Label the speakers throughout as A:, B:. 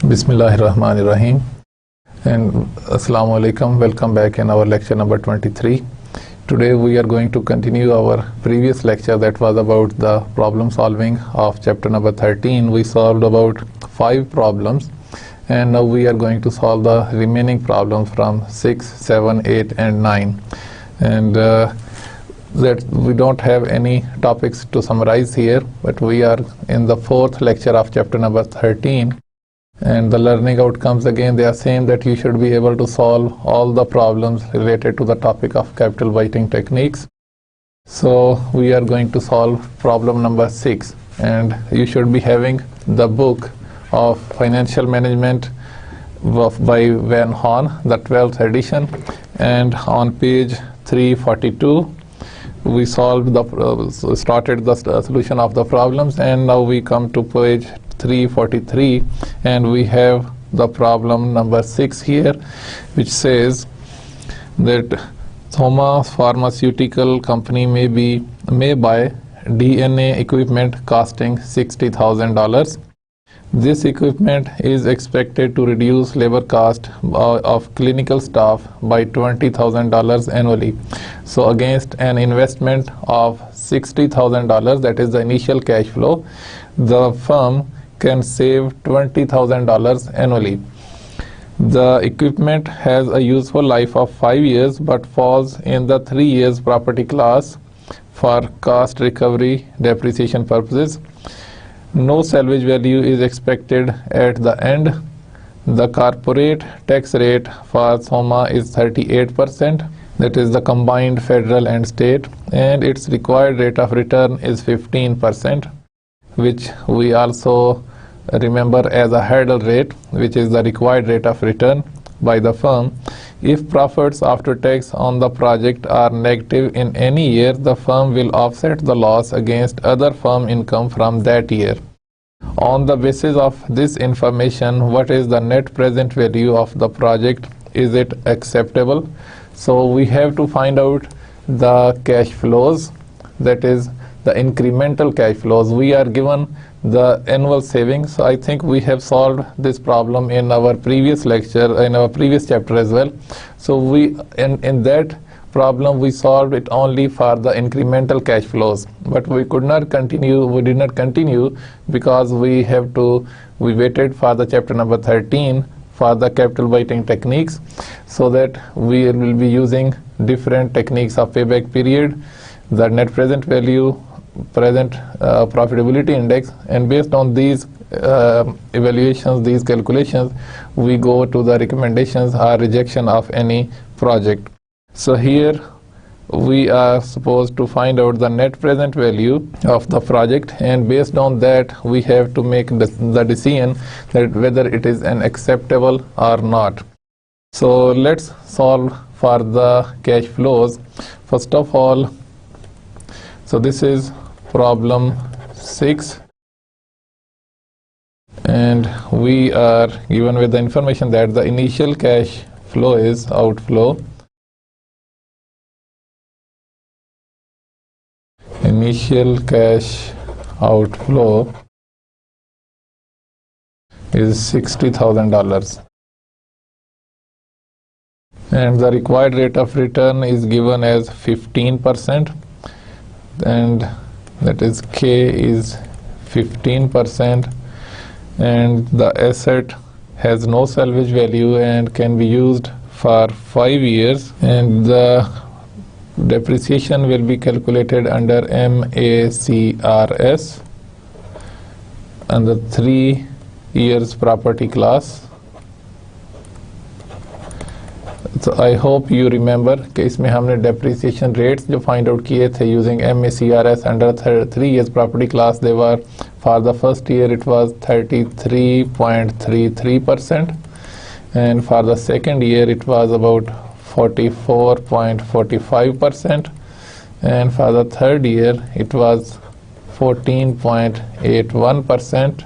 A: Bismillahirrahmanirrahim and Assalamu alaikum. Welcome back in our lecture number 23. Today we are going to continue our previous lecture that was about the problem solving of chapter number 13. We solved about 5 problems and now we are going to solve the remaining problems from 6, 7, 8 and 9. And that we don't have any topics to summarize here, but we are in the 4th lecture of chapter number 13. And the learning outcomes, again, they are saying that you should be able to solve all the problems related to the topic of capital budgeting techniques. So we are going to solve problem number 6, and you should be having the book of Financial Management by Van Horn, the 12th edition, and on page 342 we solved started the solution of the problems, and now we come to page 343 and we have the problem number 6 here, which says that Thoma Pharmaceutical Company may buy DNA equipment costing $60,000. This equipment is expected to reduce labor cost of clinical staff by $20,000 annually. So against an investment of $60,000, that is the initial cash flow, the firm can save $20,000 annually. The equipment has a useful life of 5 years but falls in the 3 years property class for cost recovery depreciation purposes. No salvage value is expected at the end. The corporate tax rate for Thoma is 38%, that is the combined federal and state, and its required rate of return is 15%, which we also remember as a hurdle rate, which is the required rate of return by the firm. If profits after tax on the project are negative in any year, the firm will offset the loss against other firm income from that year. On the basis of this information, what is the net present value of the project? Is it acceptable? So we have to find out the cash flows, that is the incremental cash flows. We are given the annual savings. So I think we have solved this problem in our previous lecture, in our previous chapter as well. So we in that problem we solved it only for the incremental cash flows, but we did not continue because we waited for the chapter number 13 for the capital budgeting techniques, so that we will be using different techniques of payback period, the net present value, present profitability index, and based on these evaluations, these calculations, we go to the recommendations or rejection of any project. So here we are supposed to find out the net present value of the project, and based on that we have to make the decision that whether it is an acceptable or not. So let's solve for the cash flows. First of all, so this is problem 6, and we are given with the information that the initial cash flow is outflow. Initial cash outflow is $60,000, and the required rate of return is given as 15%, and that is K is 15%, and the asset has no salvage value and can be used for 5 years, and the depreciation will be calculated under MACRS and the 3 years property class. So I hope you remember कि इसमें हमने depreciation rates जो find out किए थे using MACRS under 3 years property class. They were, for the first year it was 33.33%, and for the second year it was about 44.45%, and for the third year it was 14.81%,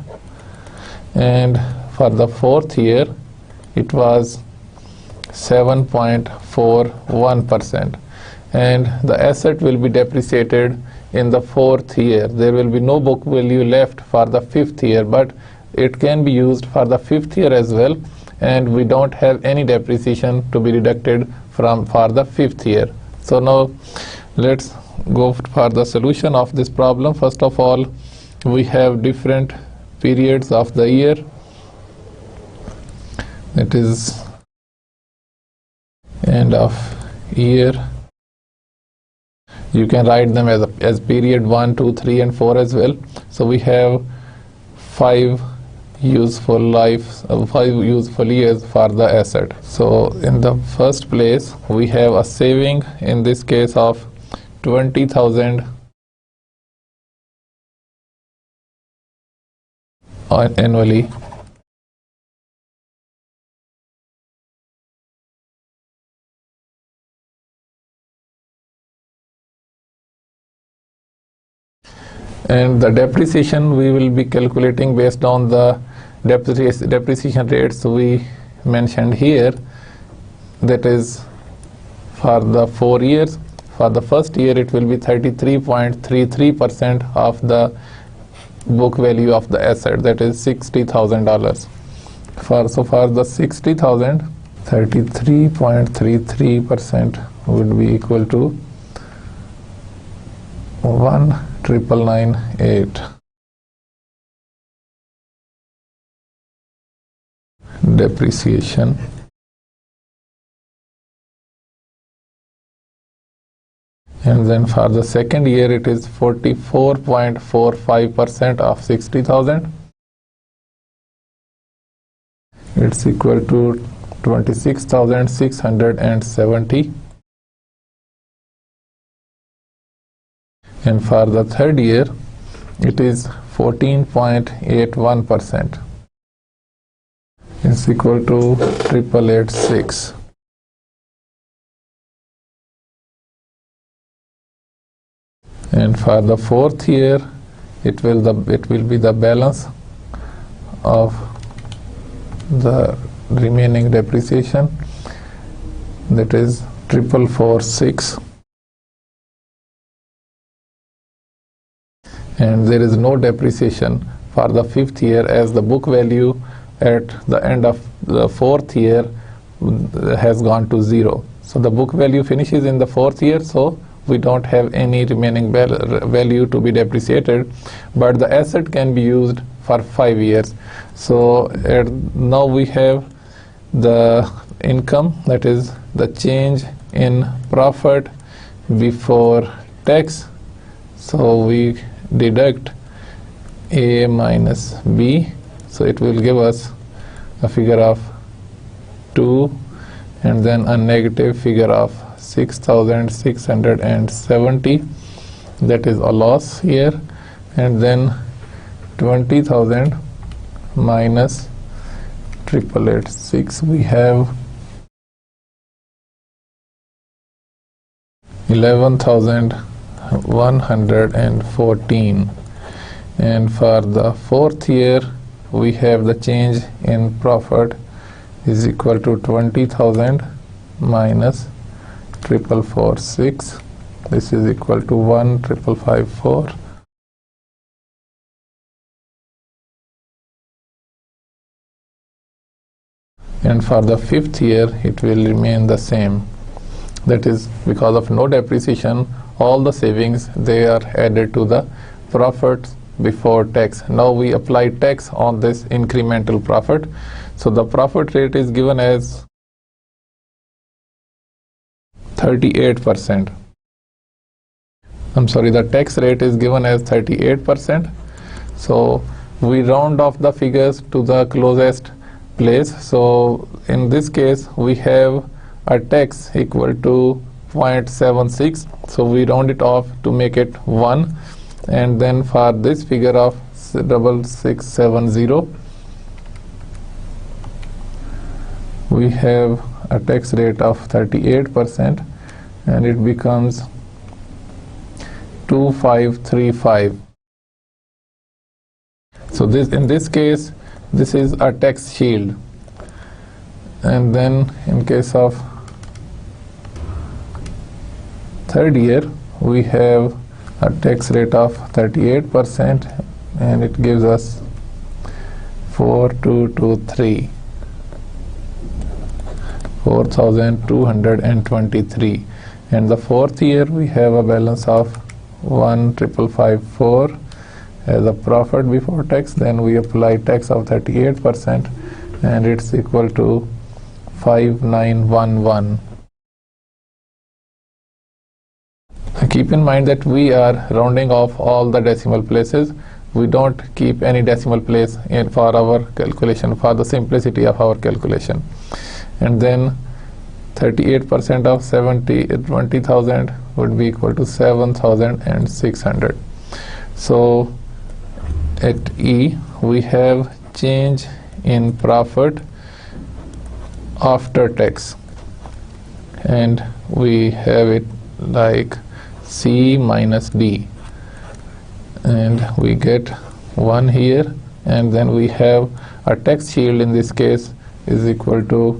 A: and for the fourth year it was 7.41%, and the asset will be depreciated in the 4th year. There will be no book value left for the 5th year, but it can be used for the 5th year as well, and we don't have any depreciation to be deducted for the 5th year. So now let's go for the solution of this problem. First of all, we have different periods of the year. It is end of year. You can write them as period 1, 2, 3 and 4 as well. So we have 5 useful years for the asset. So in the first place, we have a saving, in this case of 20,000 annually. And the depreciation we will be calculating based on the depreciation rates we mentioned here. That is for the 4 years. For the first year, it will be 33.33% of the book value of the asset, that is $60,000. For the 60,000, 33.33% would be equal to 1,998. Depreciation. And then for the second year, it is 44.45% of 60,000. It's equal to 26,670. And for the third year, it is 14.81%. It's equal to 8,886. And for the fourth year, it will be the balance of the remaining depreciation, that is 4,446. And there is no depreciation for the 5th year, as the book value at the end of the 4th year has gone to 0. So the book value finishes in the 4th year, so we don't have any remaining value to be depreciated, but the asset can be used for 5 years. So now we have the income, that is the change in profit before tax. So we deduct A minus B, so it will give us a figure of 2 and then a negative figure of 6,670. that is a loss here, and then 20,000 minus 8,886, we have 11,114. And for the 4th year, we have the change in profit is equal to 20,000 minus 4,446. This is equal to 1,554. And for the 5th year, it will remain the same. That is, because of no depreciation, all the savings, they are added to the profits before tax. Now we apply tax on this incremental profit. So the profit rate is given as 38%. The tax rate is given as 38%. So we round off the figures to the closest place. So in this case, we have a tax equal to 0.76. So we round it off to make it 1. And then for this figure of 6,670, we have a tax rate of 38%, and it becomes 2,535. So in this case, this is a tax shield. And then in case of 3rd year, we have a tax rate of 38%, and it gives us 4223, 4223. And the fourth year we have a balance of 1,554 as a profit before tax. Then we apply tax of 38%, and it's equal to 5911. Keep in mind that we are rounding off all the decimal places. We don't keep any decimal place in for our calculation, for the simplicity of our calculation. And then 38% of 20,000 would be equal to 7,600. So at E we have change in profit after tax, and we have it like C minus D, and we get 1 here, and then we have a tax shield in this case is equal to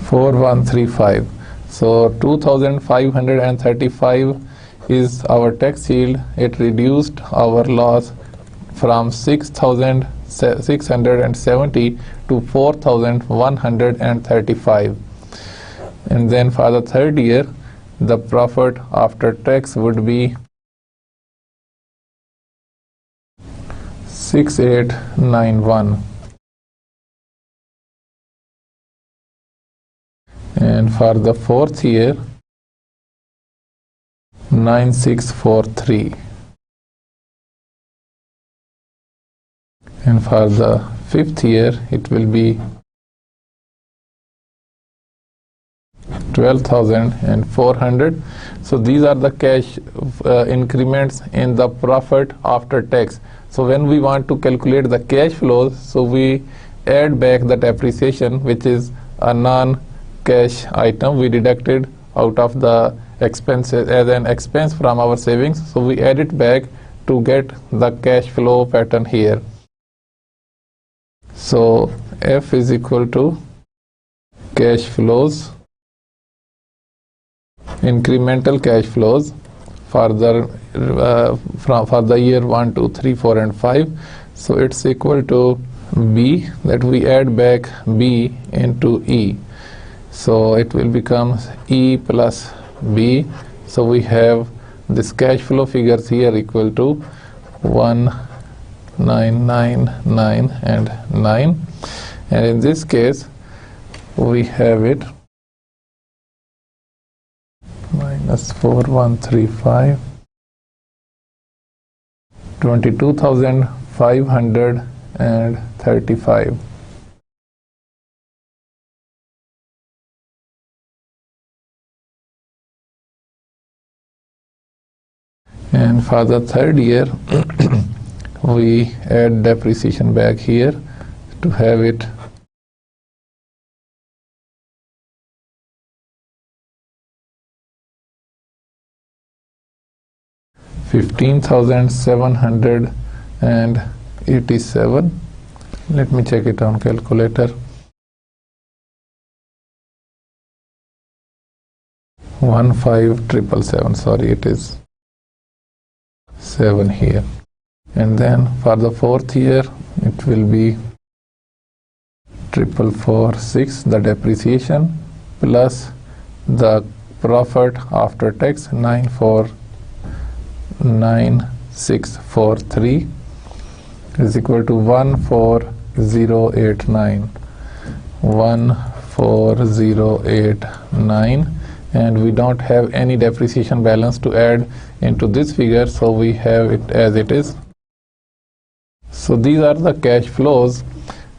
A: 4135. So 2535 is our tax shield. It reduced our loss from 6,670 to 4,135. And then for the third year, the profit after tax would be 6891. And for the fourth year, 9643. And for the fifth year, it will be 12,400. So these are the cash increments in the profit after tax. So when we want to calculate the cash flows, so we add back the depreciation, which is a non-cash item we deducted out of the expenses as an expense from our savings. So we add it back to get the cash flow pattern here. So F is equal to cash flows, incremental cash flows for the for the year 1, 2, 3, 4, and 5. So it's equal to B, that we add back B into E. So it will become E plus B. So we have this cash flow figures here equal to 1999 and 9. And in this case, we have it minus 4135, 22,535. And for the third year, we add depreciation back here to have it 15,787. Let me check it on calculator. 15,777. Sorry, it is 7 here. And then for the fourth year, it will be 4,446, the depreciation, plus the profit after tax 949643 is equal to 14089. 14089, and we don't have any depreciation balance to add into this figure, so we have it as it is. So these are the cash flows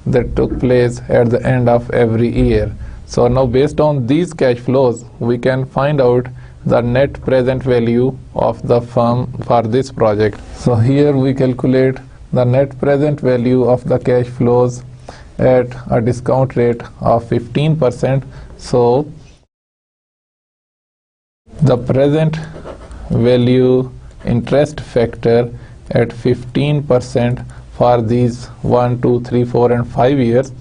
A: that took place at the end of every year. So now based on these cash flows, we can find out the net present value of the firm for this project. So here we calculate the net present value of the cash flows at a discount rate of 15%. So the present value interest factor at 15% for these 1, 2, 3, 4, and 5 years,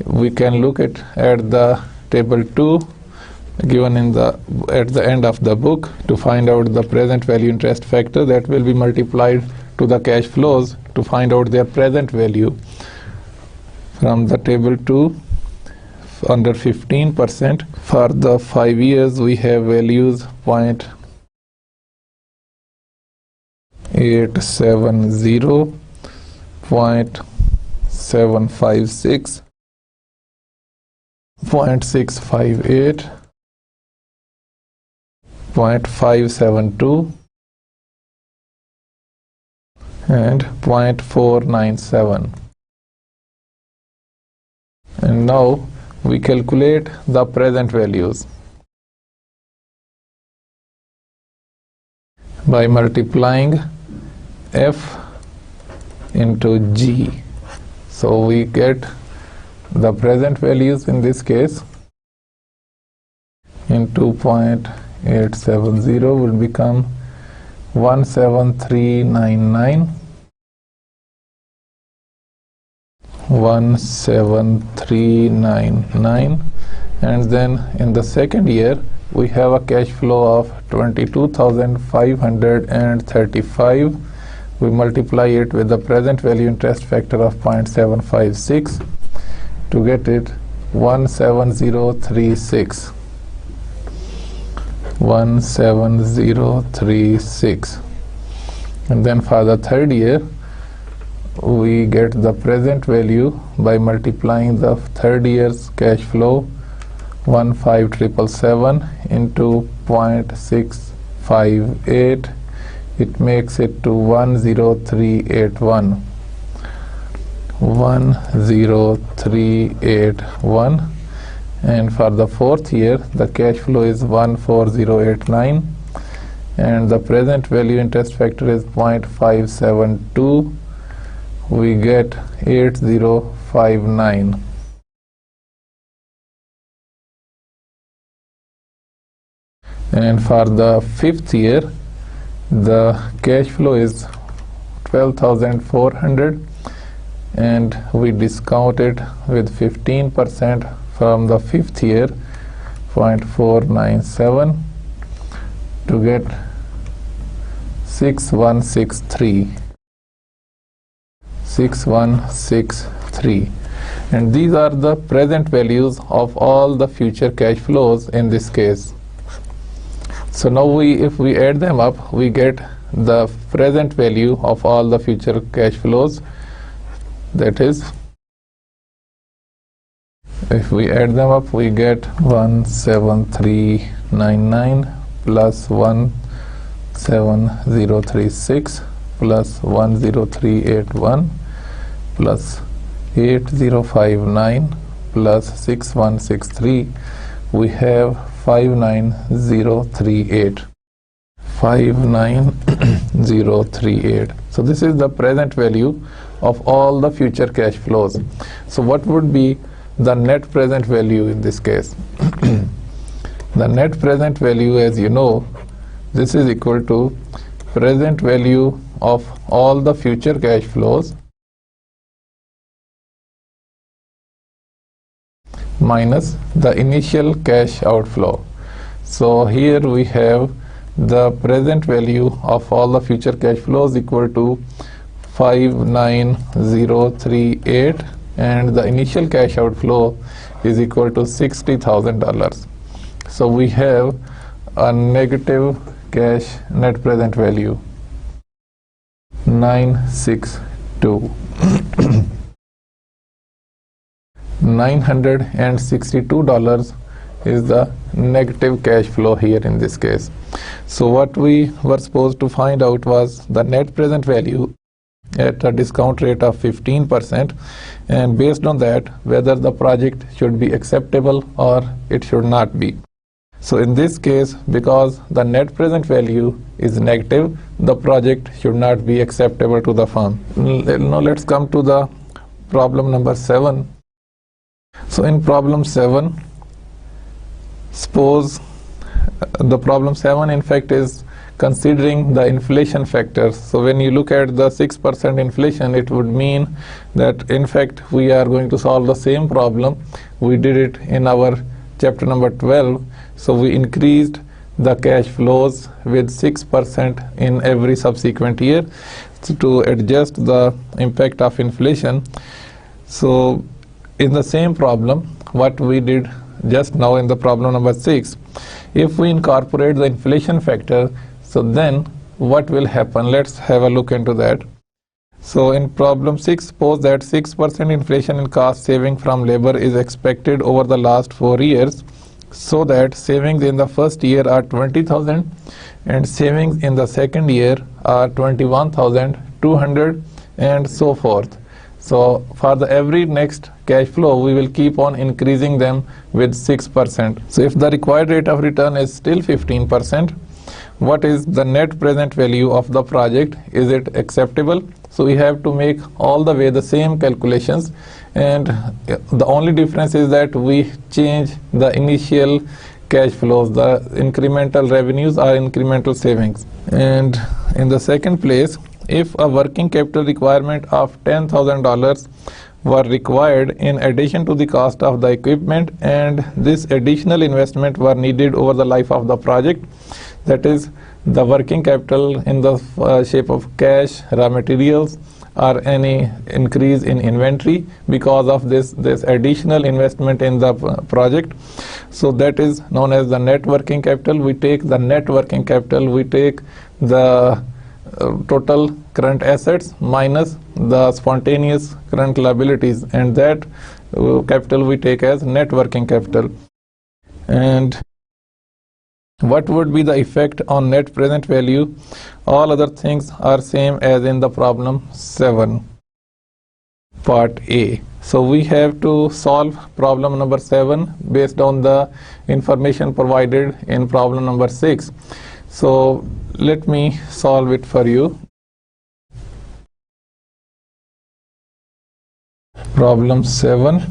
A: we can look at the table 2 given at the end of the book. To find out the present value interest factor, that will be multiplied to the cash flows to find out their present value. From the table 2, under 15%, for the 5 years we have values 0.870, 0.756, 0.658, 0.572 and 0.497. And now we calculate the present values by multiplying F into G. So we get the present values in this case into 0.870 will become 17399, 17399, and then in the second year we have a cash flow of 22,535. We multiply it with the present value interest factor of 0.756 to get it 17036. 17036. And then for the third year we get the present value by multiplying the third year's cash flow 15777 into 0.658. It makes it to 10381. 10381. And for the fourth year the cash flow is 14089 and the present value interest factor is 0.572. We get 8059. And for the fifth year the cash flow is 12,400 and we discount it with 15% from the fifth year, 0.497, to get 6163. 6163. And these are the present values of all the future cash flows in this case. So now if we add them up, we get the present value of all the future cash flows. That is, if we add them up, we get 17399 plus 17036 plus 10381 plus 8059 plus 6163. We have 59038. 59038. So this is the present value of all the future cash flows. So what would be the net present value in this case? The net present value, as you know, this is equal to present value of all the future cash flows minus the initial cash outflow. So here we have the present value of all the future cash flows equal to 59038 and the initial cash outflow is equal to $60,000. So we have a negative cash net present value 962. $962 is the negative cash flow here in this case. So what we were supposed to find out was the net present value at a discount rate of 15%, and based on that whether the project should be acceptable or it should not be. So in this case, because the net present value is negative, the project should not be acceptable to the firm. Now let's come to the problem number 7. So in problem 7, suppose the problem 7 in fact is considering the inflation factors. So when you look at the 6% inflation, it would mean that in fact we are going to solve the same problem we did it in our chapter number 12, So we increased the cash flows with 6% in every subsequent year to adjust the impact of inflation. So in the same problem, what we did just now in the problem number 6, if we incorporate the inflation factor, so then what will happen? Let's have a look into that. So in problem 6, suppose that 6% inflation in cost saving from labor is expected over the last 4 years, so that savings in the first year are 20,000 and savings in the second year are 21,200 and so forth. So for the every next cash flow, we will keep on increasing them with 6%. So if the required rate of return is still 15%, what is the net present value of the project? Is it acceptable? So we have to make all the way the same calculations, and the only difference is that we change the initial cash flows. The incremental revenues are incremental savings. And in the second place, if a working capital requirement of $10,000 were required in addition to the cost of the equipment, and this additional investment were needed over the life of the project, that is the working capital in the shape of cash, raw materials, or any increase in inventory because of this additional investment in the project. So that is known as the net working capital. We take the net working capital, we take the total current assets minus the spontaneous current liabilities, and that capital we take as net working capital. And what would be the effect on net present value? All other things are same as in the problem 7, part A. So we have to solve problem number 7 based on the information provided in problem number 6. So let me solve it for you. Problem 7.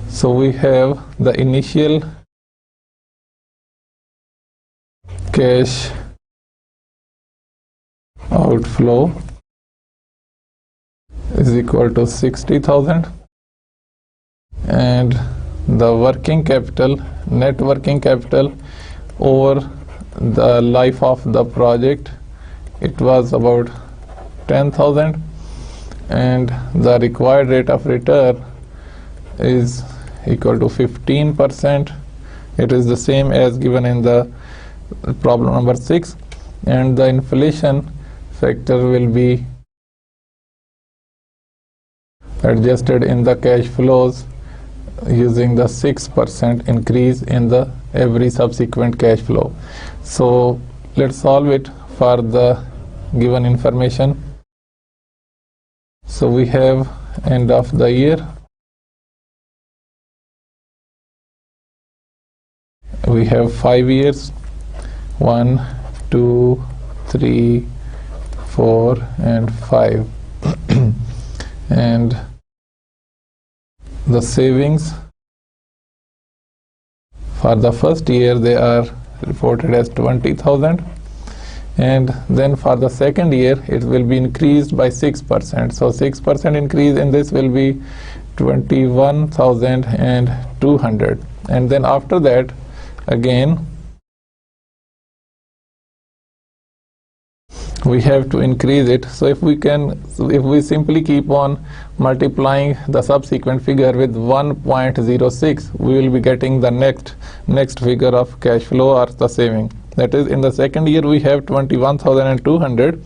A: So we have the initial cash outflow is equal to 60,000, and the working capital, net working capital over the life of the project, it was about 10,000, and the required rate of return is equal to 15%. It is the same as given in the problem number 6, and the inflation factor will be adjusted in the cash flows using the 6% increase in the every subsequent cash flow. So let's solve it for the given information. So we have end of the year, we have 5 years, 1, 2, 3, 4 and 5 and the savings for the first year, they are reported as 20,000, and then for the second year it will be increased by 6%. So 6% increase in this will be 21,200, and then after that again we have to increase it. So if we simply keep on multiplying the subsequent figure with 1.06, we will be getting the next figure of cash flow or the saving. That is, in the second year we have 21,200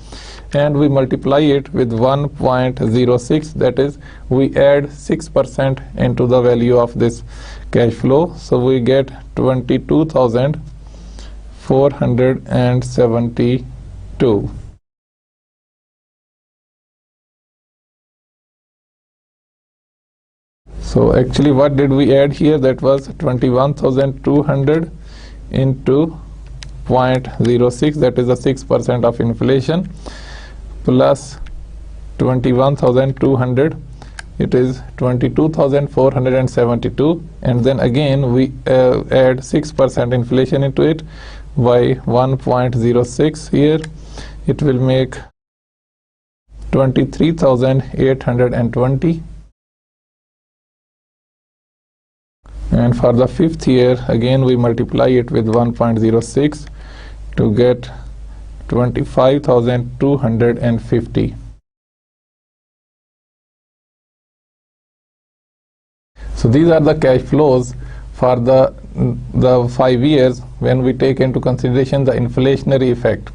A: and we multiply it with 1.06, that is, we add 6% into the value of this cash flow, so we get 22,472. So actually what did we add here? That was 21,200 into 0.06, that is the 6% of inflation, plus 21,200, it is 22,472, and then again we add 6% inflation into it by 1.06 here, it will make 23,820. And for the fifth year, again we multiply it with 1.06 to get 25,250. So these are the cash flows for the 5 years when we take into consideration the inflationary effect.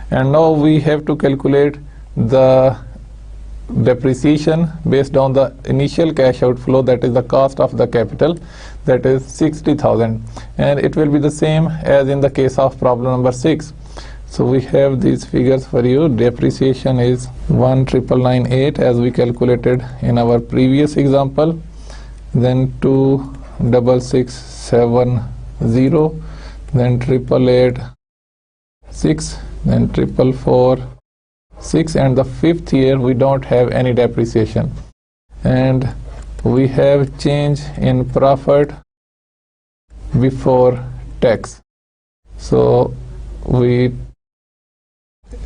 A: And now we have to calculate the depreciation based on the initial cash outflow, that is the cost of the capital, that is 60,000, and it will be the same as in the case of problem number 6. So we have these figures for you. Depreciation is 1,998 as we calculated in our previous example, then 2,670, then 888.6, then 444.6, and the fifth year we don't have any depreciation. And we have change in profit before tax. So we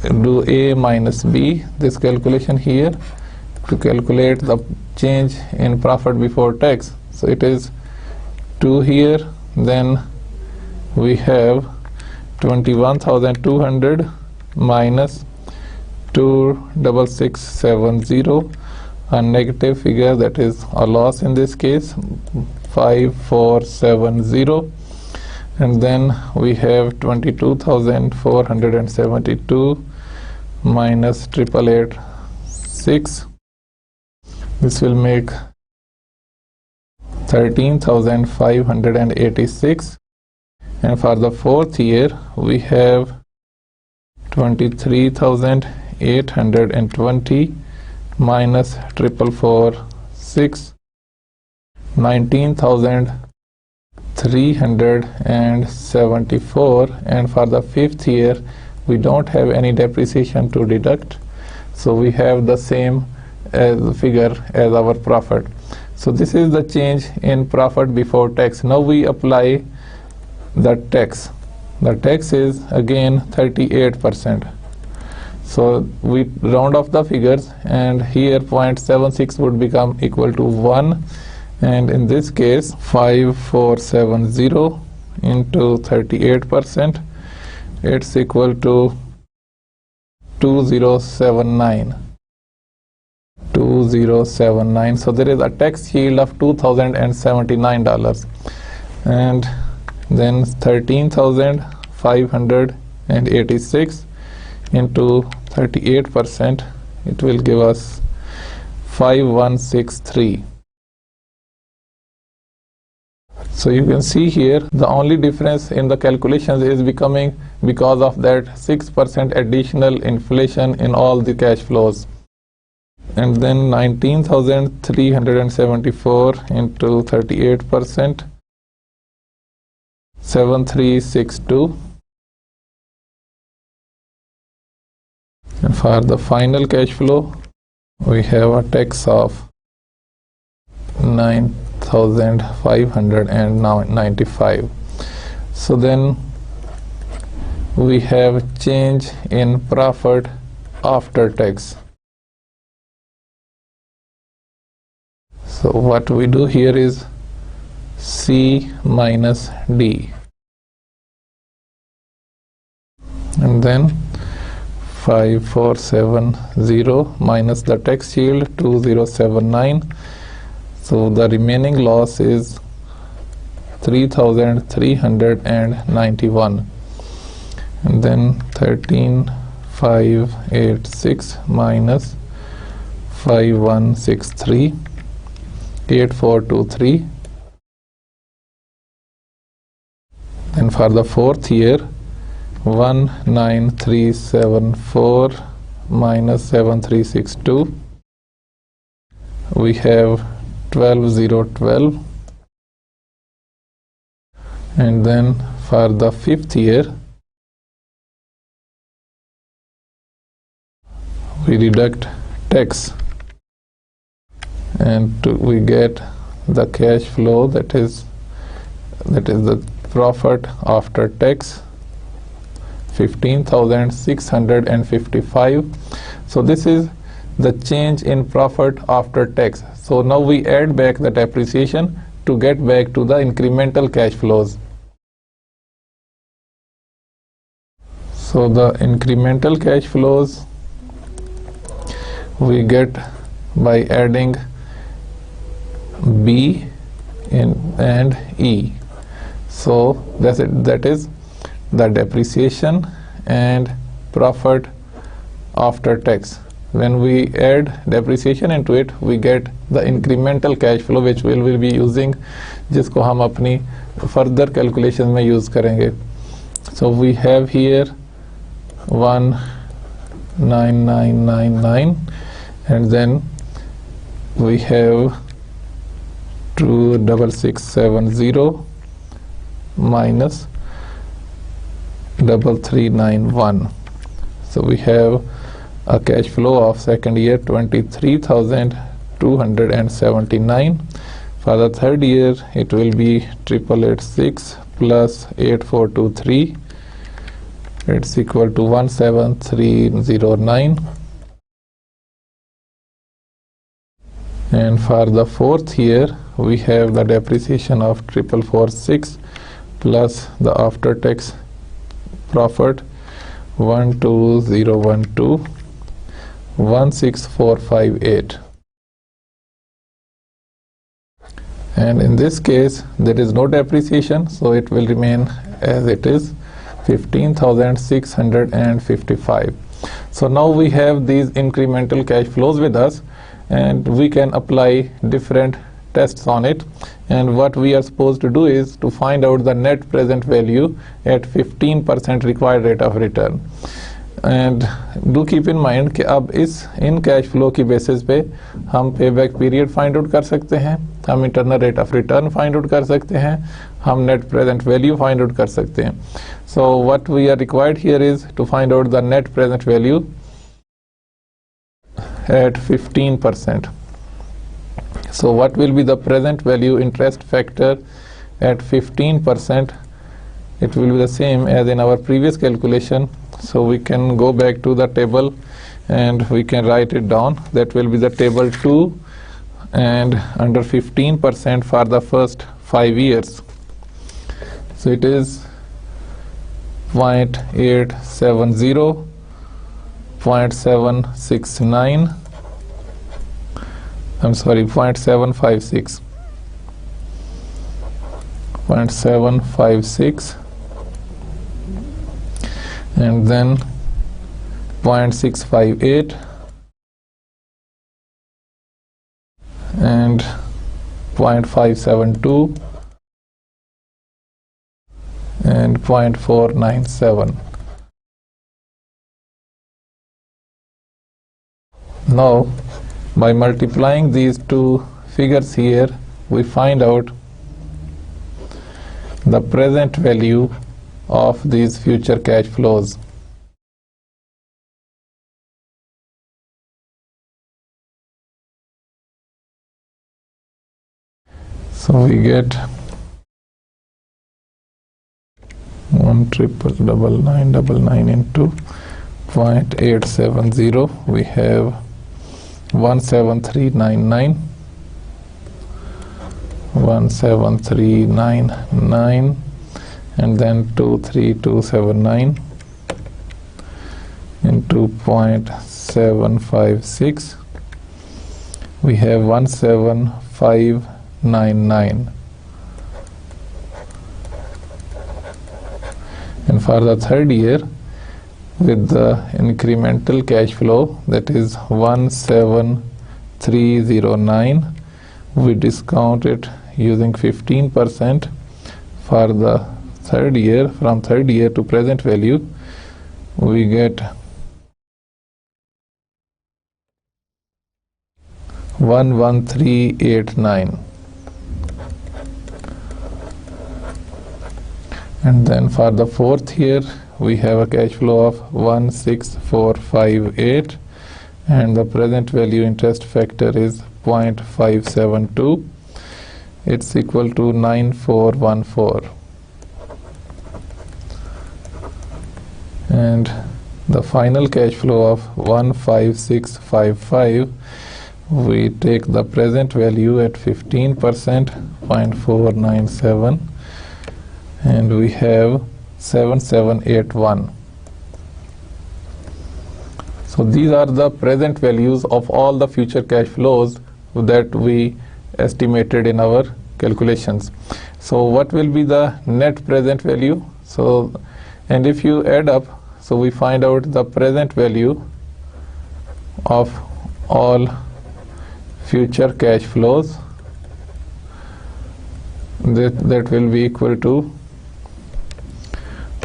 A: do A minus B, this calculation here, to calculate the change in profit before tax. So it is 2 here, then we have 21,200 minus 2,670, a negative figure, that is a loss in this case, 5,470, and then we have 22,472 minus 888.6. This will make 13,586. And for the fourth year we have 23,820 minus 444.6, 19,374. And for the fifth year we don't have any depreciation to deduct, so we have the same figure as our profit. So this is the change in profit before tax. Now we apply the tax. The tax is again 38%. So we round off the figures, and here 0.76 would become equal to 1, and in this case 5,470 into 38%, it's equal to 2079. So there is a tax yield of $2,079, and then 13,586 into 38%, it will give us 5,163. So you can see here the only difference in the calculations is becoming because of that 6% additional inflation in all the cash flows. And then 19,374 into 38%, 7,362. And for the final cash flow we have a tax of 9,595. So then we have change in profit after tax. So what we do here is C minus D, and then 5,470 minus the tax yield 2079. So the remaining loss is 3,391, and then 13,586 minus 5,163, 8,423. And for the fourth year 19,374 minus 7,362, we have 12,012. And then for the fifth year we deduct tax, and we get the cash flow, that is the profit after tax, 15,655. So this is the change in profit after tax. So now we add back the depreciation to get back to the incremental cash flows. So the incremental cash flows we get by adding B and E. So that is the depreciation and profit after tax. When we add depreciation into it, we get the incremental cash flow which we will be using, जिसको हम अपनी further calculation में use करेंगे. So we have here 19999 and then we have 26670 minus 3391. So we have a cash flow of second year 23,279. For the third year it will be 8886 plus 8423. It's equal to 17309. And for the fourth year we have the depreciation of 4446 plus the after tax profit 12012 16458. And in this case there is no depreciation, so it will remain as it is, 15,655. So now we have these incremental cash flows with us and we can apply different tests on it, and what we are supposed to do is to find out the net present value at 15% required rate of return. And do keep in mind कि अब in cash flow की basis पे हम पे back period find out कर सकते हैं, हम internal rate of return find out कर सकते हैं, हम net present value find out कर सकते हैं. So what we are required here is to find out the net present value at 15%. So what will be the present value interest factor at 15%? It will be the same as in our previous calculation. So we can go back to the table and we can write it down. That will be the table 2, and under 15% for the first 5 years. So it is 0.870, 0.769, I'm sorry, 0.756, 0.756, and then 0.658 and 0.572 and 0.497. Now by multiplying these two figures here, we find out the present value of these future cash flows. So we get 1,999,999 into 0.870. We have 17399, 17399, and then 23279 into 0.756. We have 17599. And for the third year, with the incremental cash flow, that is 17309, we discount it using 15% for the third year. From third year to present value, we get 11389. And then for the fourth year, we have a cash flow of 16458, and the present value interest factor is 0.572. It's equal to 9414. And the final cash flow of 15655, we take the present value at 15%, 0.497, and we have 7781. So these are the present values of all the future cash flows that we estimated in our calculations. So what will be the net present value? So, and if you add up, so we find out the present value of all future cash flows, that will be equal to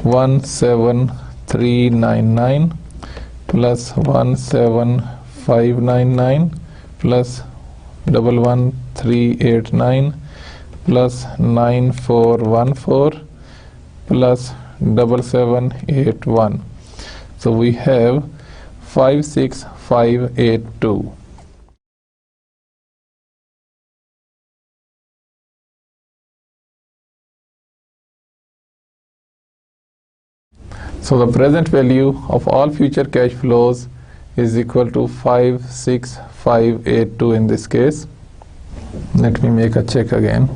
A: 17399 plus 17599 plus 11389 plus 9414 plus 7781. So we have 56582. So the present value of all future cash flows is equal to 56582 in this case. Let me make a check again.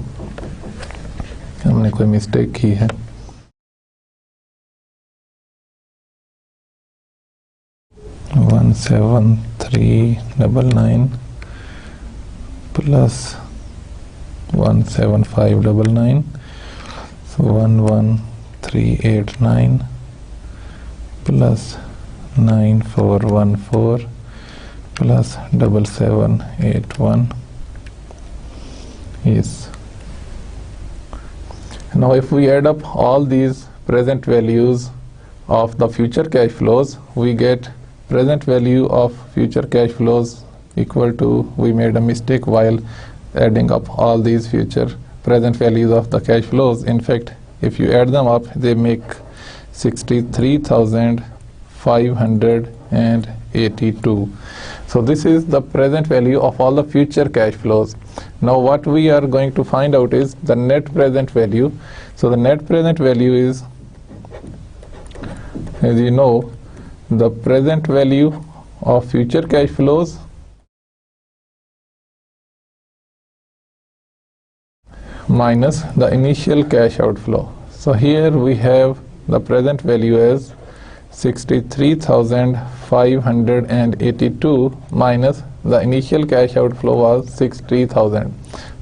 A: हमने कोई mistake की है. One seven three double nine plus 17599, so 11389 plus 9414 plus 7781 is. Now if we add up all these present values of the future cash flows, we get present value of future cash flows equal to, we made a mistake while adding up all these future present values of the cash flows. In fact, if you add them up, they make 63,582. So this is the present value of all the future cash flows. Now what we are going to find out is the net present value. So the net present value is, as you know, the present value of future cash flows minus the initial cash outflow. So here we have the present value as 63,582 minus the initial cash outflow was 60,000.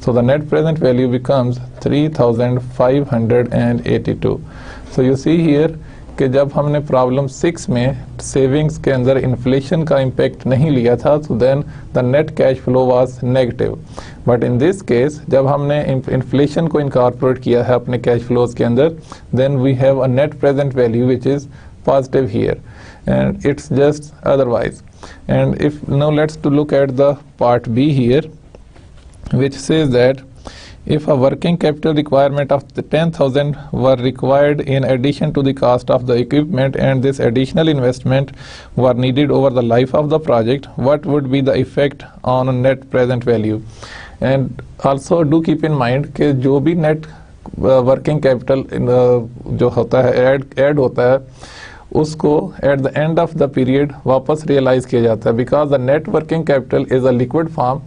A: So the net present value becomes 3,582. So you see here कि जब हमने problem 6 में savings के अंदर inflation का impact नहीं लिया था, तो then the net cash flow was negative. But in this case जब हमने इन्फ्लेशन को इनकॉर्पोरेट किया है अपने कैश फ्लोज के अंदर, then we have a net present value which is positive here, and it's just otherwise. And if now let's to look at the part B here, which says that if a working capital requirement of the 10,000 were required in addition to the cost of the equipment, and this additional investment were needed over the life of the project, what would be the effect on net present value? And also do keep in mind कि जो भी net working capital जो होता है add होता है, उसको at the end of the period वापस रियलाइज किया जाता है, because the net working capital is a liquid form,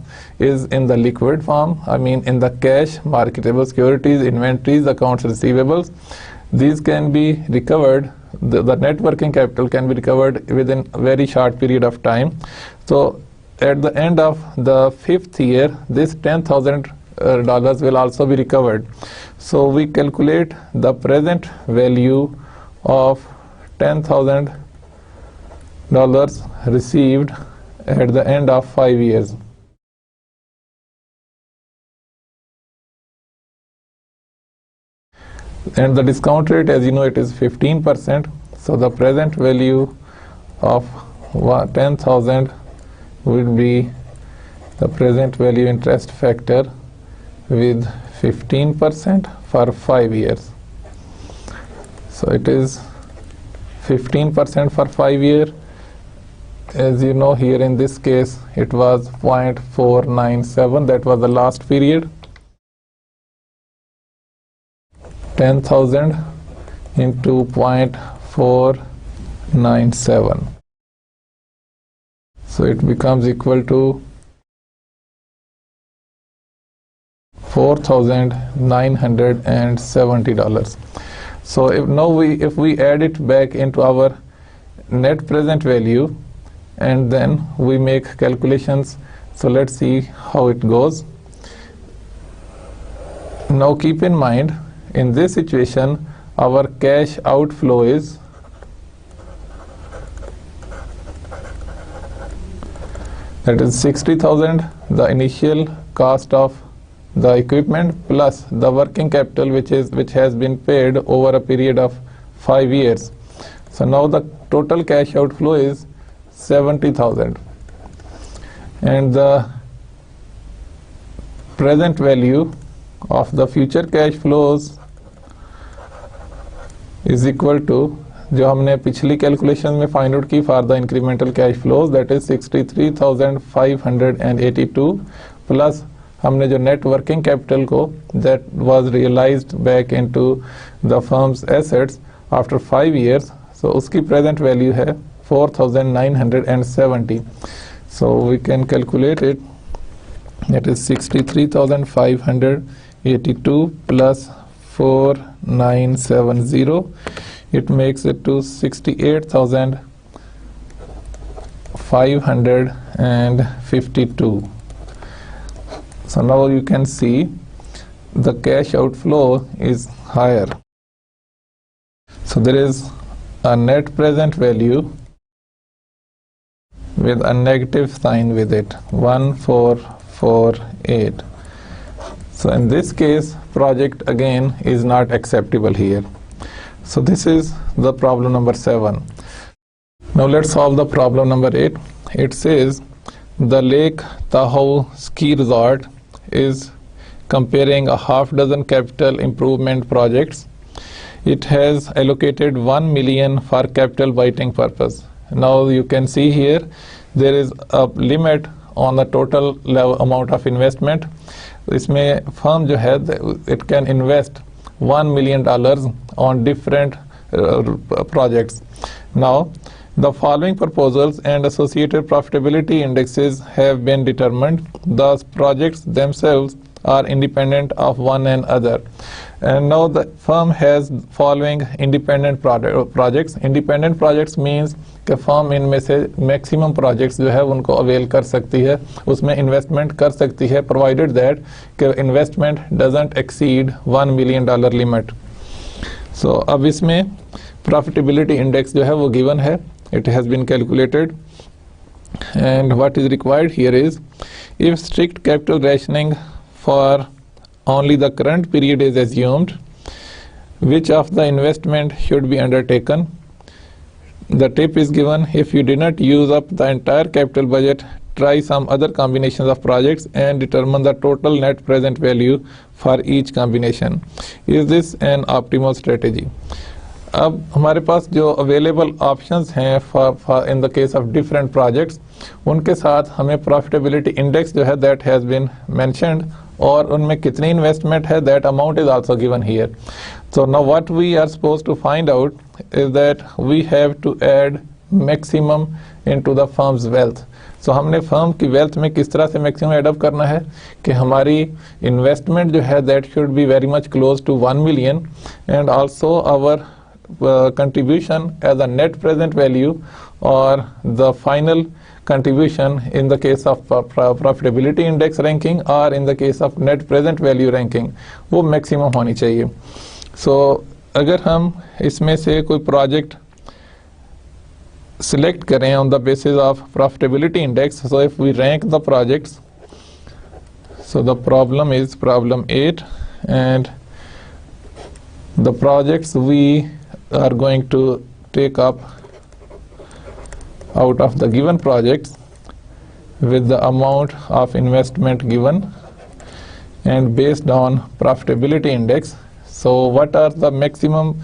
A: is in the liquid form, I mean in the cash, marketable securities, inventories, accounts receivables. These can be recovered, the net working capital can be recovered within a very short period of time. So at the end of the 5th year, this $10,000 will also be recovered. So we calculate the present value of $10,000 received at the end of 5 years. And the discount rate, as you know, it is 15%. So the present value of 10,000 will be the present value interest factor with 15% for 5 years. So it is 15% for 5 years. As you know, here in this case it was 0.497, that was the last period. 10,000 into 0.497, so it becomes equal to $4,970. So if we add it back into our net present value and then we make calculations. So let's see how it goes. Now keep in mind, in this situation our cash outflow is that is 60,000, the initial cost of the equipment plus the working capital which has been paid over a period of 5 years. So now the total cash outflow is 70,000 and the present value of the future cash flows is equal to जो हमने पिछली calculation में find out की for the incremental cash flows that is 63,582 plus हमने जो net working capital को that was realised back into the firm's assets after 5 years. So उसकी present value है 4,970. So we can calculate it. That is 63,582 plus 4,970. It makes it to 68,552. So now you can see the cash outflow is higher. So there is a net present value with a negative sign with it, 1448. So in this case, project again is not acceptable here. So this is the problem number 7. Now let's solve the problem number 8. It says the Lake Tahoe ski resort is comparing a half dozen capital improvement projects. It has allocated 1 million for capital whitening purpose. Now you can see here there is a limit on the total amount of investment. इसमें firm जो है it can invest $1 million on different projects. Now, the following proposals and associated profitability indexes have been determined. The projects themselves are independent of one another. And now the firm has following independent projects. Independent projects means कि firm इनमें से maximum projects जो है उनको avail कर सकती है, उसमें इन्वेस्टमेंट कर सकती है, प्रोवाइडेड दैट कि investment doesn't exceed $1 million limit. So अब इसमें प्रॉफिटेबिलिटी इंडेक्स जो है वो गिवन है, it has been calculated and what is required here is if strict capital rationing for only the current period is assumed, which of the investment should be undertaken. The tip is given: if you did not use up the entire capital budget, try some other combinations of projects and determine the total net present value for each combination. Is this an optimal strategy? अब हमारे पास जो available options हैं for in the case of different projects, उनके साथ हमें profitability index जो है that has been mentioned और उनमें कितनी इन्वेस्टमेंट है that amount is also given here. So now what we are suppose to find out is that we have to add maximum into the firm's wealth. So हमने firm की wealth में किस तरह से मैक्सिमम एडअप करना है कि हमारी इन्वेस्टमेंट जो है that should be very much close to 1 million and also our contribution as a net present value or the final contribution in the case of profitability index ranking or in the case of net present value ranking वो maximum होनी चाहिए. So अगर हम इसमें से कोई project select करें on the basis of profitability index, so if we rank the projects, so the problem is problem 8 and the projects we are going to take up out of the given projects with the amount of investment given and based on profitability index. So what are the maximum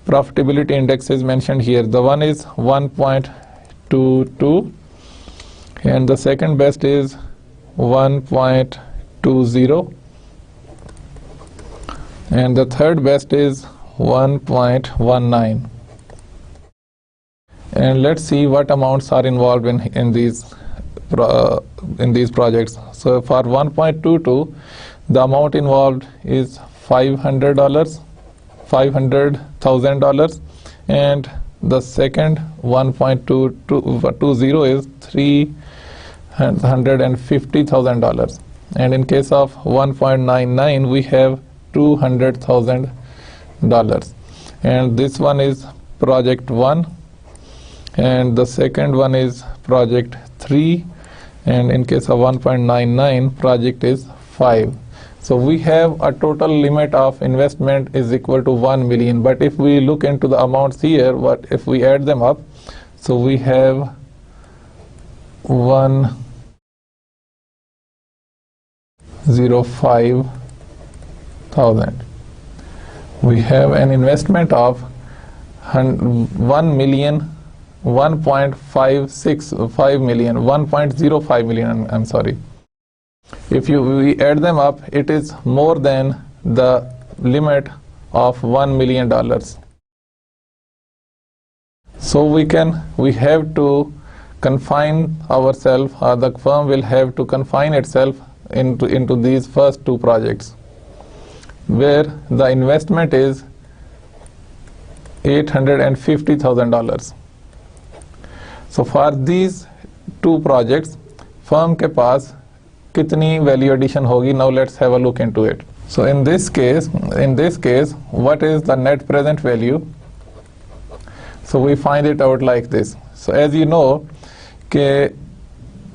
A: profitability indexes mentioned here? The one is 1.22 and the second best is 1.20 and the third best is 1.19. And let's see what amounts are involved in these projects. So for 1.22 The amount involved is $500,000, and the second 1.220 is $350,000, and in case of 1.99 we have $200,000, and this one is project 1, and the second one is project 3, and in case of 1.99 project is 5. So we have a total limit of investment is equal to 1 million, but if we look into the amounts here, what if we add them up, so we have 105,000. We have an investment of 1 million, 1.565 million, 1.05 million, I'm sorry. If we add them up, it is more than the limit of $1 million. So we have to confine ourselves, the firm will have to confine itself into these first two projects, where the investment is $850,000. So for these two projects, firm के पास कितनी value addition होगी? Now let's have a look into it. So in this case, what is the net present value? So we find it out like this. So as you know, के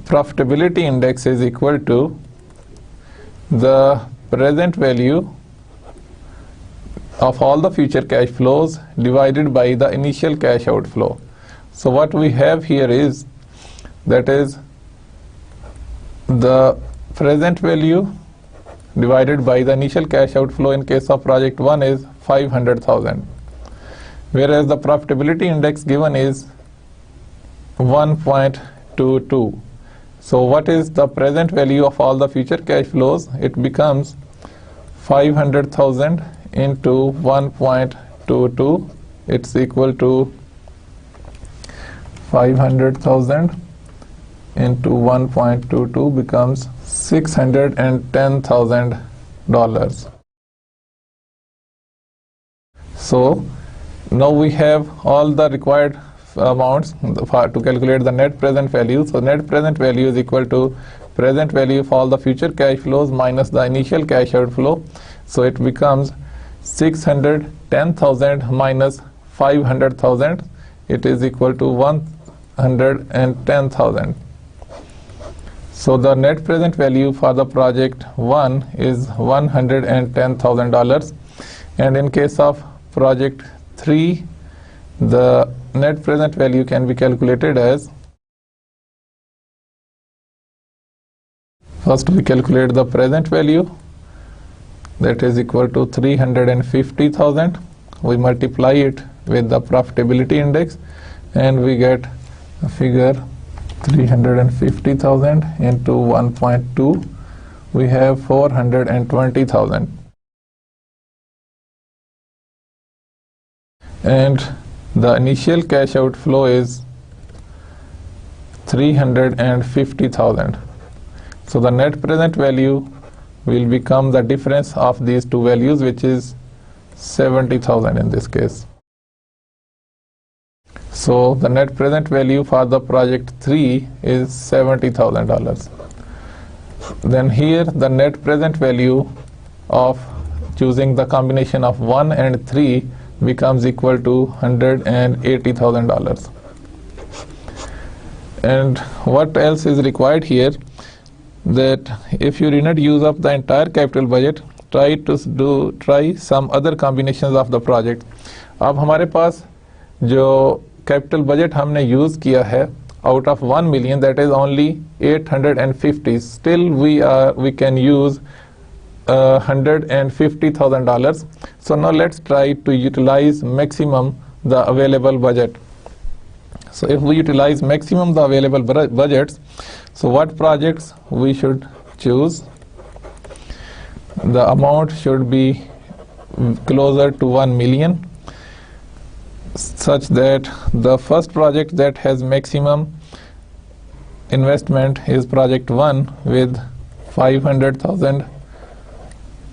A: profitability index is equal to the present value of all the future cash flows divided by the initial cash outflow. So what we have here is, that is the present value divided by the initial cash outflow in case of project 1 is 500,000, whereas the profitability index given is 1.22. So what is the present value of all the future cash flows? It becomes 500,000 into 1.22. It's equal to 500,000 into 1.22 becomes $610,000. So now we have all the required amounts to calculate the net present value. So net present value is equal to present value of all the future cash flows minus the initial cash outflow. So it becomes 610,000 minus 500,000. It is equal to 110,000. So the net present value for the project 1 is $110,000, and in case of project 3, the net present value can be calculated as, first we calculate the present value, that is equal to 350,000. We multiply it with the profitability index and we get a figure 350,000 into 1.2, we have 420,000. And the initial cash outflow is 350,000. So the net present value will become the difference of these two values, which is 70,000 in this case. So the net present value for the project 3 is $70,000. Then here the net present value of choosing the combination of 1 and 3 becomes equal to $180,000. And what else is required here? That if you did not use up the entire capital budget, try some other combinations of the project. अब हमारे पास जो capital budget हमने use किया है, out of 1 million, that is only 850. Still we can use $150,000. So now let's try to utilize maximum the available budget. So if we utilize maximum the available budgets, so what projects we should choose? The amount should be closer to 1 million, such that the first project that has maximum investment is project 1 with 500,000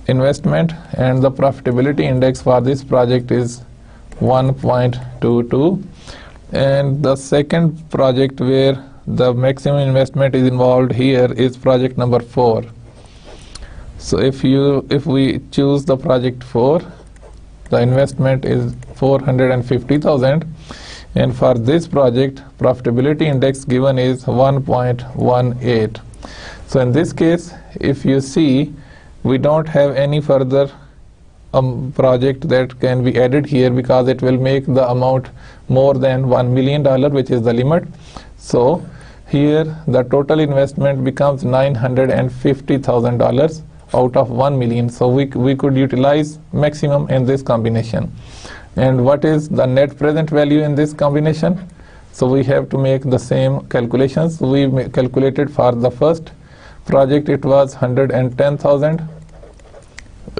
A: investment, and the profitability index for this project is 1.22. And the second project where the maximum investment is involved here is project number 4. So if we choose the project 4, the investment is 450,000, and for this project project index given is 1.18. So in this case, if you see, we don't have any further project that can be added here because it will make the amount more than $1 million, which is the limit. So here the total investment becomes $950,000 out of 1 million. So we could utilize maximum in this combination. And what is the net present value in this combination? So we have to make the same calculations. We calculated for the first project, it was 110,000,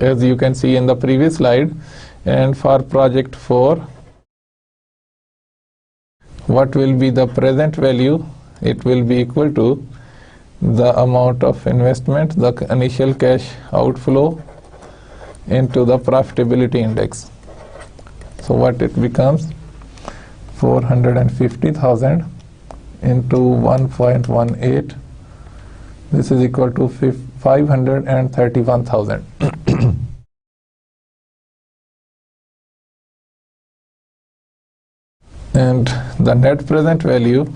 A: as you can see in the previous slide. And for project 4, what will be the present value? It will be equal to the amount of investment, the initial cash outflow, into the profitability index. So what it becomes? 450,000 into 1.18. This is equal to 531,000. And the net present value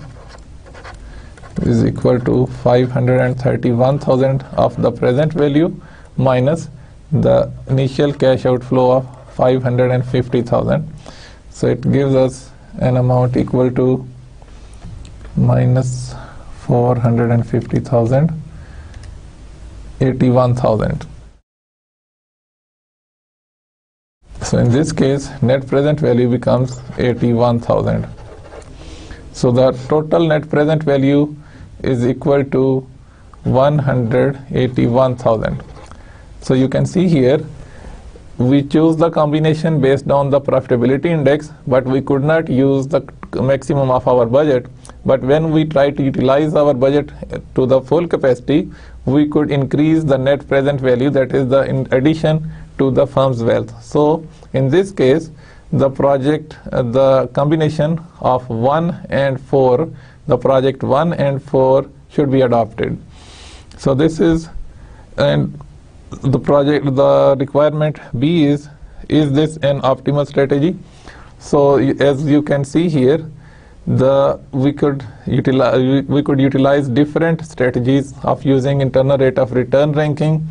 A: is equal to 531,000 of the present value minus the initial cash outflow of 550,000. So it gives us an amount equal to minus 450,000, 81,000. So in this case, net present value becomes 81,000. So the total net present value is equal to 181,000. So you can see here, we choose the combination based on the profitability index, but we could not use the maximum of our budget. But when we try to utilize our budget to the full capacity, we could increase the net present value, that is the in addition to the firm's wealth. So in this case, the project, the combination of 1 and 4, the project 1 and 4 should be adopted. So this is, and the project, the requirement B is this an optimal strategy? So as you can see here, we could utilize different strategies of using internal rate of return ranking,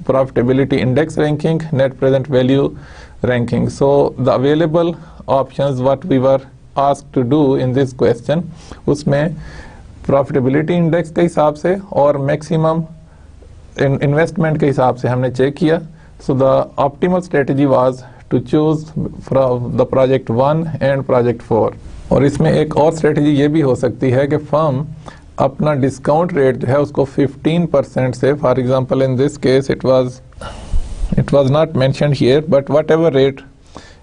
A: profitability index ranking, net present value ranking. So the available options what we were asked to do in this question, उसमें profitability index के हिसाब से और maximum investment के हिसाब से हमने check किया. So the optimal strategy was to choose from the project 1 and project 4. और इसमें एक और strategy ये भी हो सकती है कि firm अपना discount rate जो है उसको 15% से, for example in this case it was not mentioned here, but whatever rate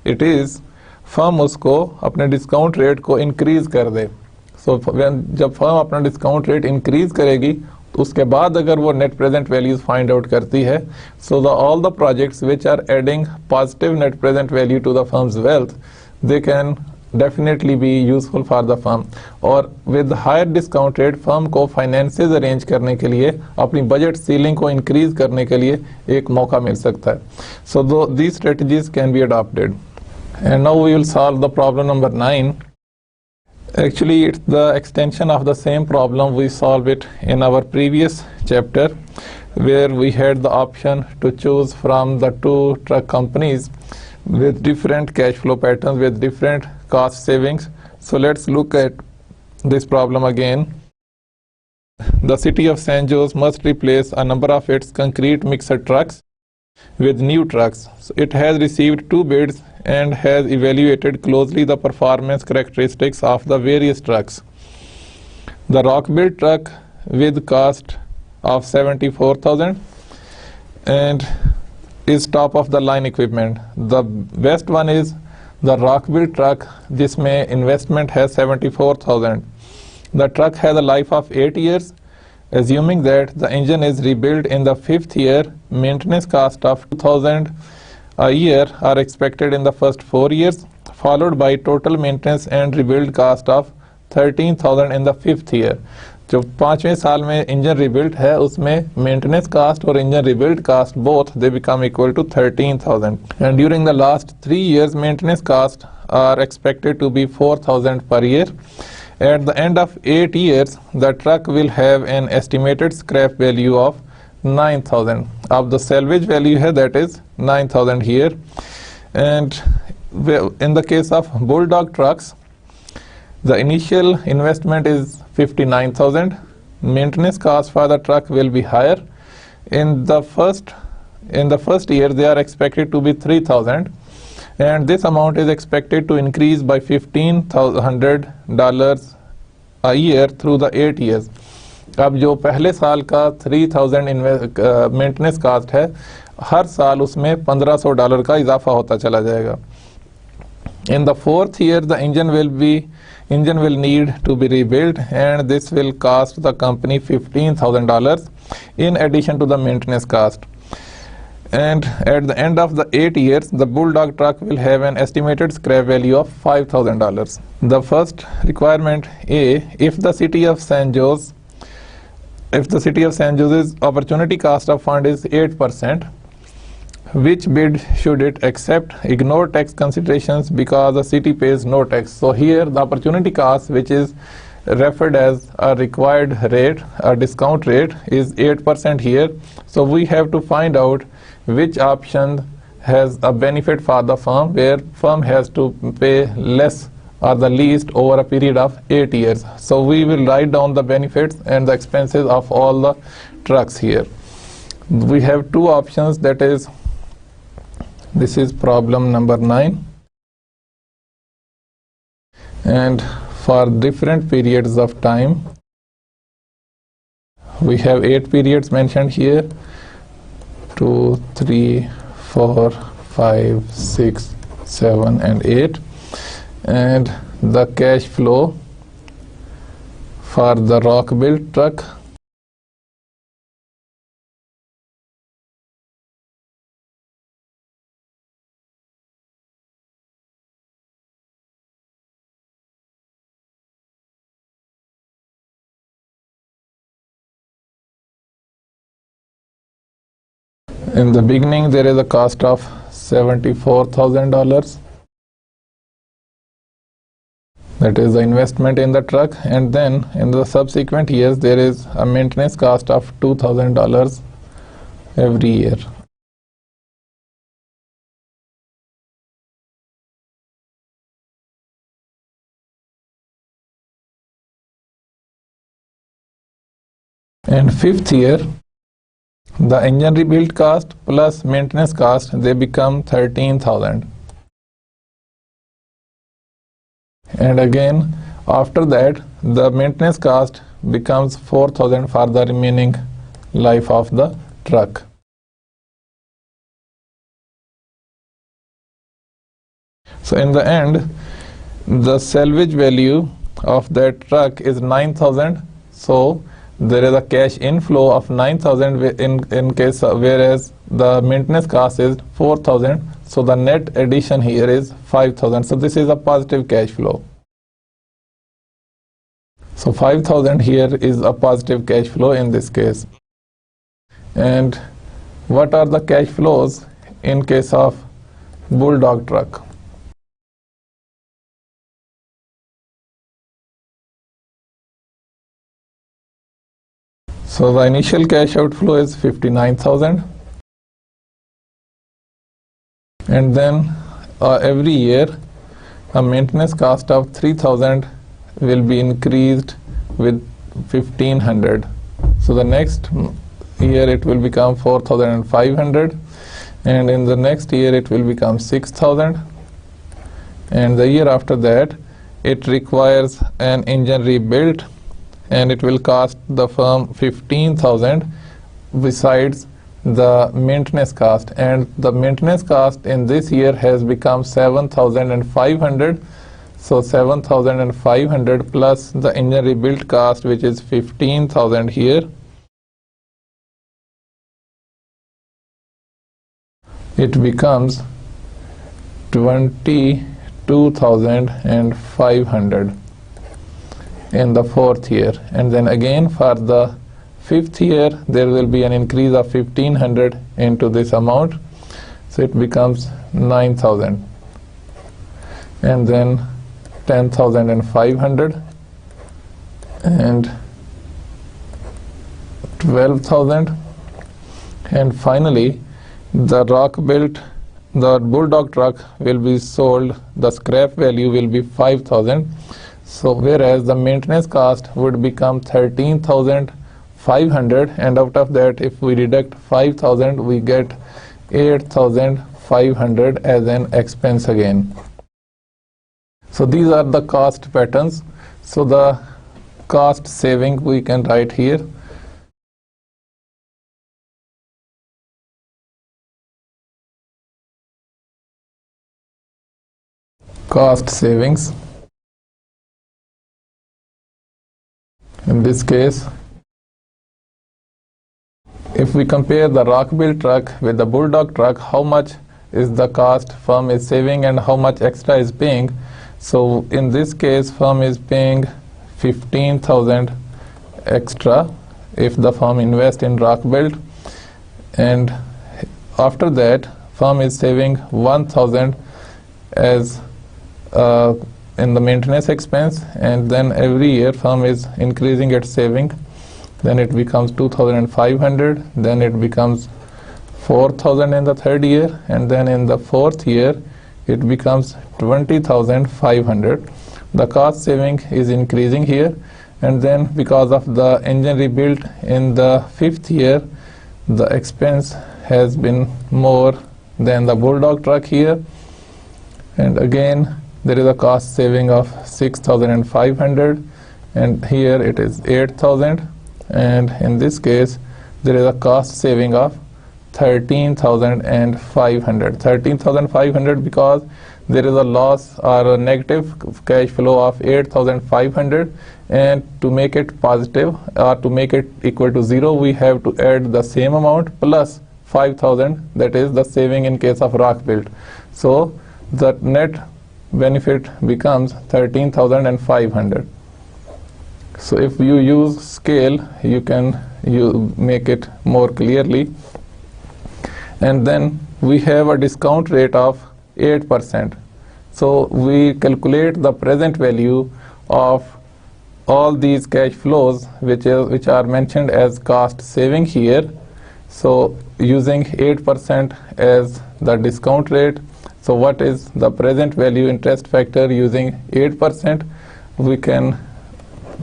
A: it is, firm उसको अपने discount rate को increase कर दे. So जब firm अपना discount rate increase करेगी, उसके बाद अगर वो net present values find out करती है, so all the projects which are adding positive net present value to the firm's wealth, they can definitely be useful for the firm. और with higher discount rate, firm को finances arrange करने के लिए, अपनी budget ceiling को increase करने के लिए एक मौका मिल सकता है. So these strategies can be adopted. And now we will solve the problem number 9. Actually, it's the extension of the same problem. We solved it in our previous chapter, where we had the option to choose from the 2 truck companies with different cash flow patterns, with different cost savings. So let's look at this problem again. The city of San Jose must replace a number of its concrete mixer trucks with new trucks. So it has received 2 bids and has evaluated closely the performance characteristics of the various trucks. The rock built truck with cost of 74,000 and is top of the line equipment. The best one is the rock built truck. This may investment has 74,000. The truck has a life of 8 years Assuming that the engine is rebuilt in the 5th year, maintenance cost of 2,000 a year are expected in the first 4 years, followed by total maintenance and rebuild cost of 13,000 in the 5th year. जो 5वें साल में engine rebuild है उसमें maintenance cost और engine rebuild cost both they become equal to 13,000 and during the last 3 years maintenance cost are expected to be 4,000 per year. At the end of 8 years, the truck will have an estimated scrap value of 9,000. Of the salvage value here, that is 9,000 here. And in the case of Bulldog trucks, the initial investment is 59,000. Maintenance cost for the truck will be higher. In the first year, they are expected to be 3,000. And this amount is expected to increase by $1,500 a year through the 8 years. अब जो पहले साल का 3,000 maintenance cast है, हर साल उसमें $1,500 का इजाफा होता चला जाएगा. In the 4th year, the engine will need to be rebuilt, and this will cost the company $15,000 in addition to the maintenance cost. And at the end of the 8 years, the Bulldog truck will have an estimated scrap value of $5,000. The first requirement A, if the city of San Jose's opportunity cost of fund is 8%, which bid should it accept? Ignore tax considerations because the city pays no tax. So here the opportunity cost, which is referred as a required rate, a discount rate, is 8% here. So we have to find out which option has a benefit for the firm, where firm has to pay less or the least over a period of 8 years. So we will write down the benefits and the expenses of all the trucks here. We have two options, that is, this is problem number 9. And for different periods of time, we have 8 periods mentioned here. 2, 3, 4, 5, 6, 7, and 8. And the cash flow for the Rockbuilt truck. In the beginning, there is a cost of $74,000. That is the investment in the truck, and then in the subsequent years, there is a maintenance cost of $2,000 every year. And 5th year, the engine rebuild cost plus maintenance cost, they become 13,000. And again, after that, the maintenance cost becomes 4,000 for the remaining life of the truck. So in the end, the salvage value of that truck is 9,000. So there is a cash inflow of 9,000 in case whereas the maintenance cost is 4,000. So the net addition here is 5,000. So this is a positive cash flow. So 5,000 here is a positive cash flow in this case. And what are the cash flows in case of Bulldog truck? So the initial cash outflow is 59,000, and then every year a maintenance cost of 3,000 will be increased with 1,500. So the next year it will become 4,500, and in the next year it will become 6,000, and the year after that it requires an engine rebuilt, and it will cost the firm 15,000 besides the maintenance cost, and the maintenance cost in this year has become 7,500. So 7,500 plus the engine rebuild cost, which is 15,000 here, it becomes 22,500 in the fourth year, and then again for the fifth year there will be an increase of 1,500 into this amount, so it becomes 9,000, and then 10,500 and 12,000, and finally the bulldog truck will be sold, the scrap value will be 5,000. So whereas the maintenance cost would become 13,500, and out of that if we deduct 5,000 we get 8,500 as an expense again. So these are the cost patterns. So the cost saving we can write here. Cost savings. In this case, if we compare the Rockbill truck with the Bulldog truck, how much is the cost firm is saving and how much extra is paying? So in this case, firm is paying 15,000 extra if the firm invests in Rockbill, and after that firm is saving 1,000 as in the maintenance expense, and then every year firm is increasing its saving. Then it becomes 2,500, then it becomes 4,000 in the third year, and then in the fourth year it becomes 20,500. The cost saving is increasing here, and then because of the engine rebuilt in the fifth year, the expense has been more than the Bulldog truck here, and again there is a cost saving of 6,500, and here it is 8,000, and in this case there is a cost saving of 13,500. 13,500 because there is a loss or a negative cash flow of 8,500, and to make it positive or to make it equal to 0 we have to add the same amount plus 5,000, that is the saving in case of Rockbill. So the net benefit becomes 13,500. So if you use scale you can make it more clearly. And then we have a discount rate of 8%. So we calculate the present value of all these cash flows which are mentioned as cost saving here. So using 8% as the discount rate, so what is the present value interest factor using 8%? We can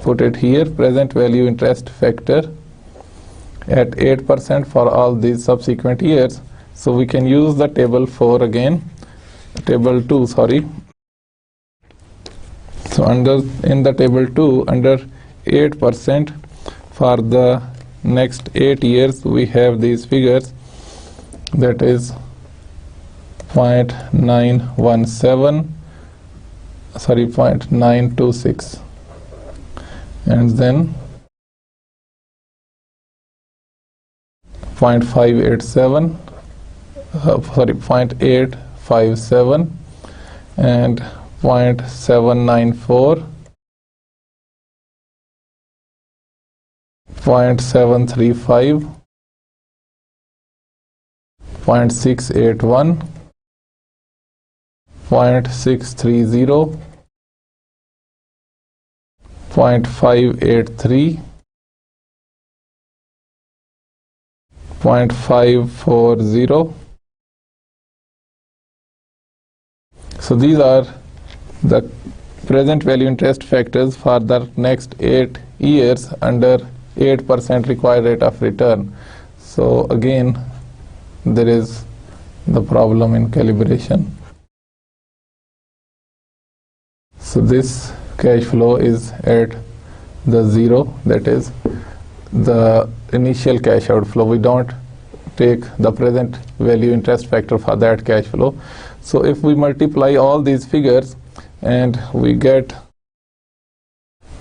A: put it here, present value interest factor at 8% for all these subsequent years. So we can use the table 4 again, table 2, sorry. So in the table 2, under 8% for the next 8 years, we have these figures, that is 0.926, and then 0.587, 0.857, and 0.794, 0.735, 0.681, 0.630, 0.583, 0.540. So these are the present value interest factors for the next 8 years under 8% required rate of return. So again there is the problem in calibration. So this cash flow is at the 0, that is the initial cash outflow. We don't take the present value interest factor for that cash flow. So if we multiply all these figures and we get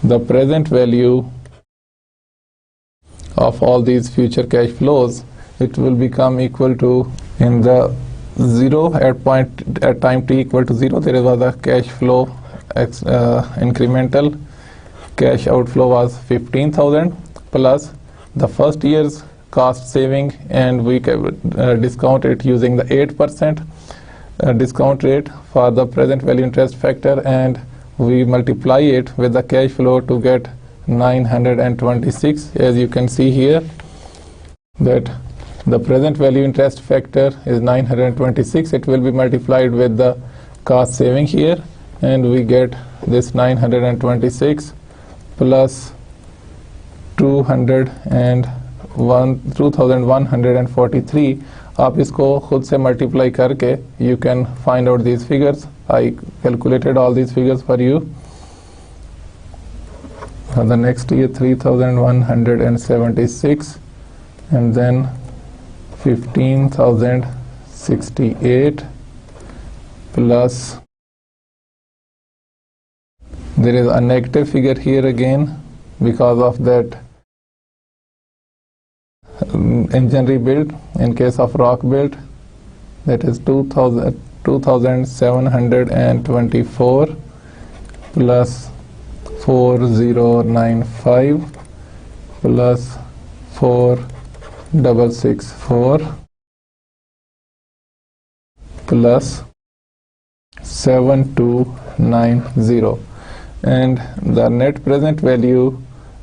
A: the present value of all these future cash flows, it will become equal to, in the 0 at time t equal to 0, there was a cash flow incremental cash outflow was 15,000 plus the first year's cost saving, and we discount it using the 8% discount rate for the present value interest factor, and we multiply it with the cash flow to get 926. As you can see here that the present value interest factor is 926. It will be multiplied with the cost saving here, and we get this 926 plus 2143. आप इसको खुद से multiply करके you can find out these figures. I calculated all these figures for you. For the next year 3176, and then 15,068 plus there is a negative figure here again because of that engine rebuild in case of rock build, that is 2724 plus 4095 plus 4664 plus 7290, and the net present value,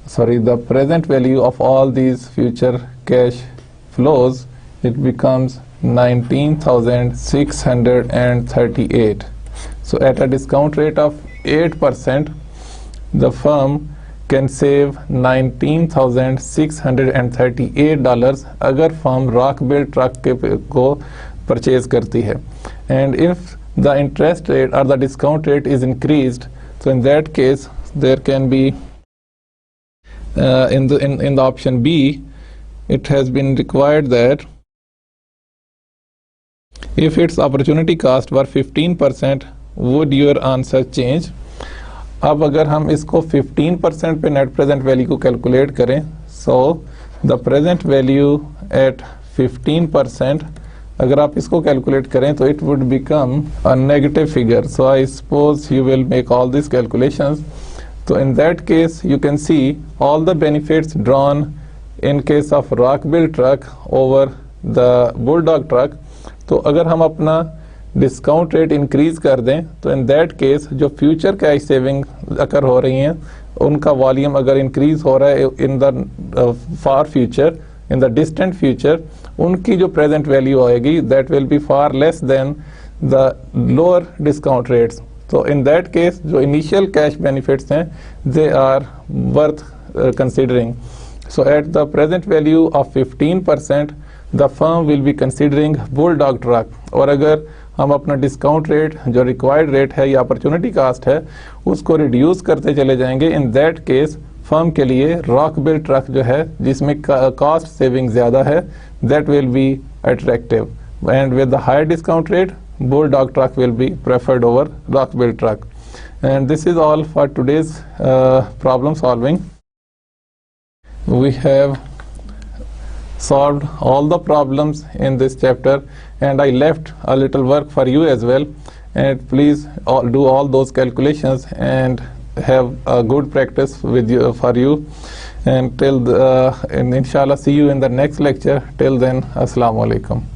A: the present value of all these future cash flows, it becomes 19,638. So at a discount rate of 8%, the firm can save $19,638 अगर firm rock build truck को purchase करती है. And if the interest rate or the discount rate is increased, so in that case there can be in the option B, it has been required that if its opportunity cost were 15%, would your answer change? अब अगर हम इसको 15% पे net present value को calculate करें, so the present value at 15%, अगर आप इसको कैलकुलेट करें तो it would become a negative figure. So I suppose you will make all this calculations. So in that case you can see all the benefits drawn in case of rock build truck over the bulldog truck. तो अगर हम अपना discount rate increase कर दें तो in that case जो future cash saving अगर हो रही हैं उनका वॉल्यूम अगर इंक्रीज हो रहा है in the far future, in the distant future, उनकी जो प्रेजेंट वैल्यू आएगी that will B far less than the lower discount rates. So in that case जो initial cash benefits हैं they are worth considering. So at the present value of 15% the firm will be considering bulldog truck. और अगर हम अपना discount rate जो required rate है या opportunity cast है उसको रिड्यूस करते चले जाएंगे, इन दैट केस फर्म के लिए रॉक बिल्ड ट्रक जो है जिसमें कॉस्ट सेविंग ज़्यादा है that will be attractive, and with the higher discount rate bulldog truck will be preferred over rock build truck. And this is all for today's problem solving. We have solved all the problems in this chapter, and I left a little work for you as well, and please do all those calculations and have a good practice with you for you. And till and inshallah see you in the next lecture. Till then, assalamu alaikum.